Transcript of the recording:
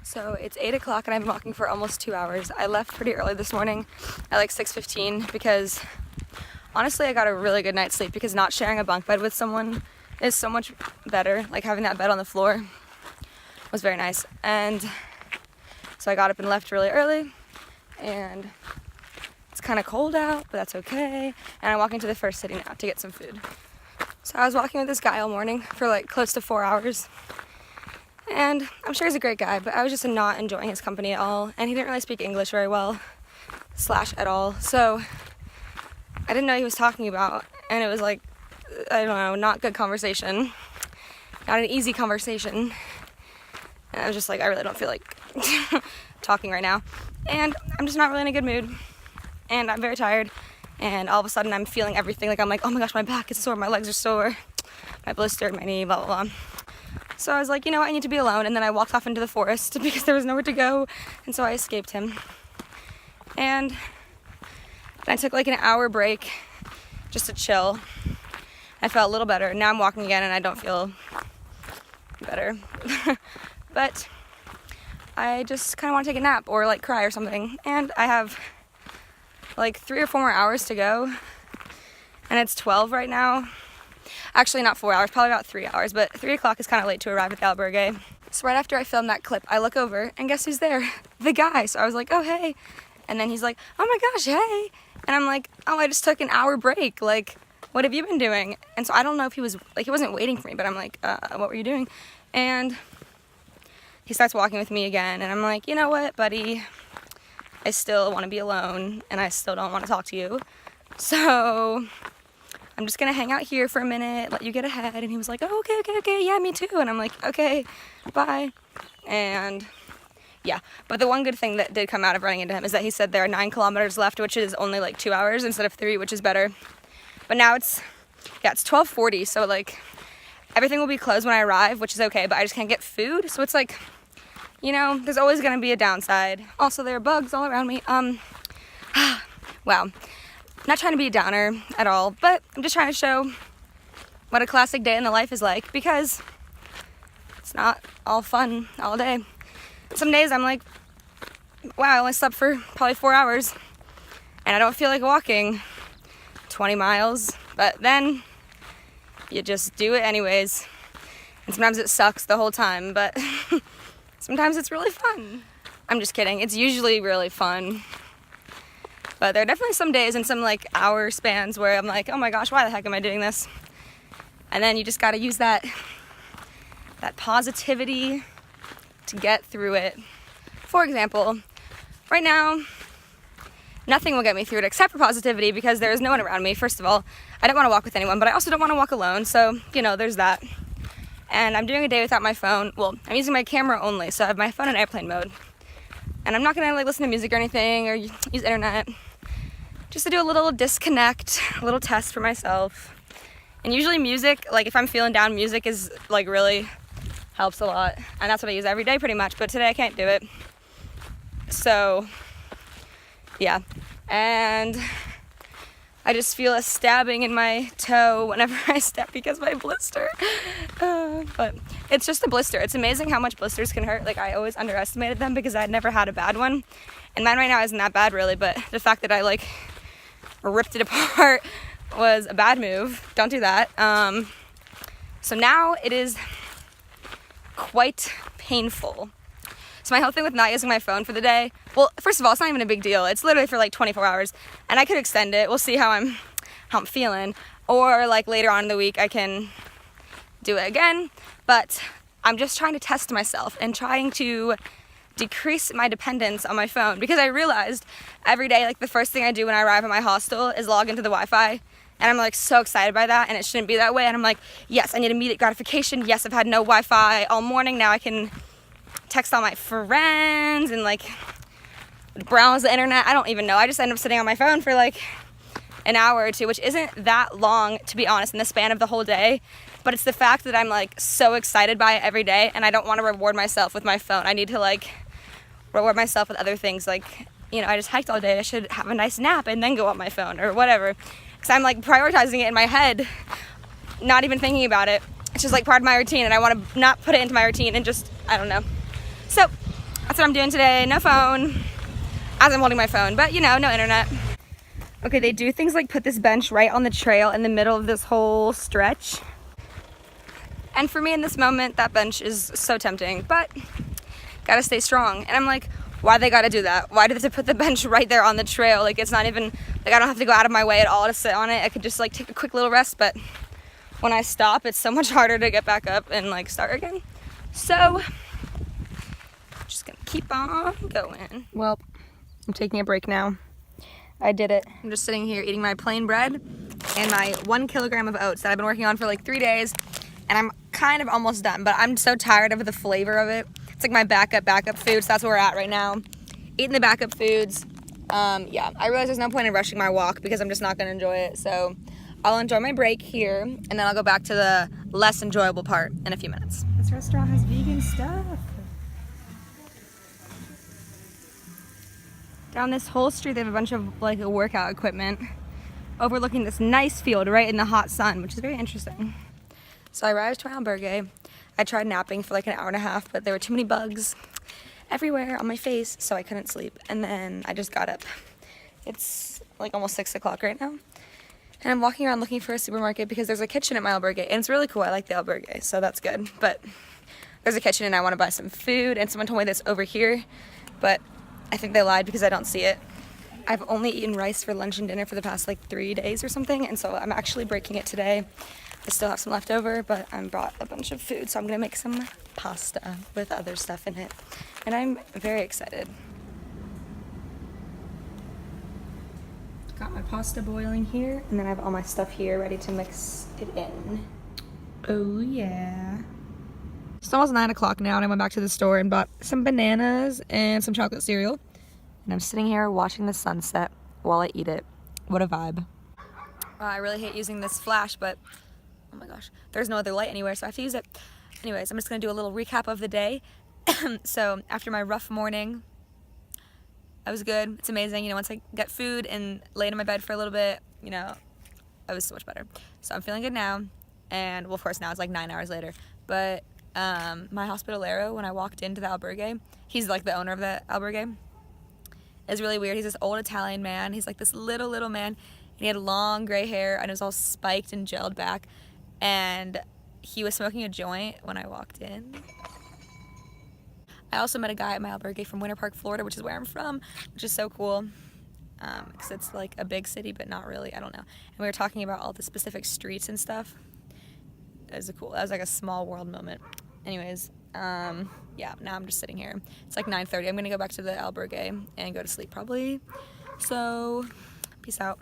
So it's 8 o'clock and I've been walking for almost 2 hours. I left pretty early this morning at like 6:15 because honestly I got a really good night's sleep, because not sharing a bunk bed with someone is so much better. Like having that bed on the floor was very nice. And so I got up and left really early, and it's kind of cold out, but that's okay. And I'm walking to the first city now to get some food. So I was walking with this guy all morning for like close to 4 hours. And I'm sure he's a great guy, but I was just not enjoying his company at all. And he didn't really speak English very well, / at all. So I didn't know what he was talking about. And it was like, I don't know, not good conversation. Not an easy conversation. And I was just like, I really don't feel like talking right now. And I'm just not really in a good mood. And I'm very tired. And all of a sudden I'm feeling everything. Like I'm like, oh my gosh, my back is sore, my legs are sore, my blister, my knee, blah, blah, blah. So I was like, you know what, I need to be alone. And then I walked off into the forest because there was nowhere to go. And so I escaped him. And I took like an hour break just to chill. I felt a little better. Now I'm walking again and I don't feel better. But I just kind of want to take a nap or like cry or something. And I have like 3 or 4 more hours to go. And it's 12 right now. Actually, not 4 hours, probably about 3 hours, but 3 o'clock is kind of late to arrive at the albergue. So right after I filmed that clip, I look over, and guess who's there? The guy. So I was like, oh, hey. And then he's like, oh my gosh, hey. And I'm like, oh, I just took an hour break. Like, what have you been doing? And so I don't know if he was, like, he wasn't waiting for me, but I'm like, what were you doing? And he starts walking with me again, and I'm like, you know what, buddy? I still want to be alone, and I still don't want to talk to you. So I'm just going to hang out here for a minute, let you get ahead. And he was like, oh, okay, yeah, me too. And I'm like, okay, bye. And yeah, but the one good thing that did come out of running into him is that he said there are 9 kilometers left, which is only like 2 hours instead of 3, which is better. But now it's 12:40, so like everything will be closed when I arrive, which is okay, but I just can't get food. So it's like, you know, there's always going to be a downside. Also, there are bugs all around me. Wow. Not trying to be a downer at all, but I'm just trying to show what a classic day in the life is like, because it's not all fun all day. Some days I'm like, wow, I only slept for probably 4 hours and I don't feel like walking 20 miles, but then you just do it anyways. And sometimes it sucks the whole time, but sometimes it's really fun. I'm just kidding. It's usually really fun. But there are definitely some days and some like hour spans where I'm like, oh my gosh, why the heck am I doing this? And then you just got to use that positivity to get through it. For example, right now, nothing will get me through it except for positivity, because there is no one around me. First of all, I don't want to walk with anyone, but I also don't want to walk alone. So, you know, there's that. And I'm doing a day without my phone. Well, I'm using my camera only, so I have my phone in airplane mode. And I'm not going to like listen to music or anything or use internet. Just to do a little disconnect, a little test for myself. And usually music, like if I'm feeling down, music is like really helps a lot. And that's what I use every day pretty much, but today I can't do it. So, yeah. And I just feel a stabbing in my toe whenever I step because of my blister. But it's just a blister. It's amazing how much blisters can hurt. Like I always underestimated them because I'd never had a bad one. And mine right now isn't that bad really, but the fact that I like ripped it apart was a bad move. Don't do that. So now it is quite painful. So my whole thing with not using my phone for the day, well, first of all, it's not even a big deal. It's literally for like 24 hours, and I could extend it. We'll see how I'm feeling, or like later on in the week I can do it again. But I'm just trying to test myself and trying to decrease my dependence on my phone, because I realized every day, like the first thing I do when I arrive at my hostel is log into the Wi-Fi, and I'm like so excited by that, and it shouldn't be that way. And I'm like, yes, I need immediate gratification. Yes, I've had no Wi-Fi all morning. Now I can text all my friends and like browse the internet. I don't even know. I just end up sitting on my phone for like an hour or two, which isn't that long, to be honest, in the span of the whole day. But it's the fact that I'm like so excited by it every day, and I don't want to reward myself with my phone. I need to like reward myself with other things. Like, you know, I just hiked all day. I should have a nice nap and then go on my phone or whatever. Because I'm like prioritizing it in my head, not even thinking about it. It's just like part of my routine, and I want to not put it into my routine and just, I don't know. So That's what I'm doing today. No phone. As I'm holding my phone, but you know, no internet. Okay, they do things like put this bench right on the trail in the middle of this whole stretch. And for me in this moment, that bench is so tempting, but gotta stay strong. And I'm like, why they gotta do that? Why do they have to put the bench right there on the trail? Like, it's not even, like, I don't have to go out of my way at all to sit on it. I could just like take a quick little rest, but when I stop, it's so much harder to get back up and like start again. So, just gonna keep on going. Well, I'm taking a break now. I did it. I'm just sitting here eating my plain bread and my 1 kilogram of oats that I've been working on for like 3 days, and I'm kind of almost done, but I'm so tired of the flavor of it. It's like my backup food, so that's where we're at right now. Eating the backup foods. Yeah, I realize there's no point in rushing my walk because I'm just not gonna enjoy it, so I'll enjoy my break here, and then I'll go back to the less enjoyable part in a few minutes. This restaurant has vegan stuff. Down this whole street, they have a bunch of like workout equipment overlooking this nice field right in the hot sun, which is very interesting. So I arrived to my albergue. I tried napping for like an hour and a half, but there were too many bugs everywhere on my face, so I couldn't sleep. And then I just got up. It's like almost 6 o'clock right now. And I'm walking around looking for a supermarket because there's a kitchen at my albergue, and it's really cool. I like the albergue, so that's good. But there's a kitchen and I want to buy some food, and someone told me this over here, but I think they lied because I don't see it. I've only eaten rice for lunch and dinner for the past like 3 days or something, and so I'm actually breaking it today. I still have some left over, but I brought a bunch of food, so I'm gonna make some pasta with other stuff in it, and I'm very excited. Got my pasta boiling here, and then I have all my stuff here ready to mix it in. Oh yeah. It's almost 9 o'clock now, and I went back to the store and bought some bananas and some chocolate cereal. And I'm sitting here watching the sunset while I eat it. What a vibe. I really hate using this flash, but oh my gosh, there's no other light anywhere, so I have to use it. Anyways, I'm just gonna do a little recap of the day. So after my rough morning, I was good. It's amazing. You know, once I get food and laid in my bed for a little bit, you know, I was so much better. So I'm feeling good now. And well, of course now it's like 9 hours later, but my hospitalero, when I walked into the albergue, he's like the owner of the albergue, is really weird. He's this old Italian man. He's like this little man, and he had long gray hair, and it was all spiked and gelled back, and he was smoking a joint when I walked in. I also met a guy at my albergue from Winter Park, Florida, which is where I'm from, which is so cool, because it's like a big city, but not really, I don't know. And we were talking about all the specific streets and stuff. It was cool. That was like a small world moment. Anyways, yeah, now I'm just sitting here. It's like 9:30. I'm gonna go back to the albergue and go to sleep probably. So, peace out.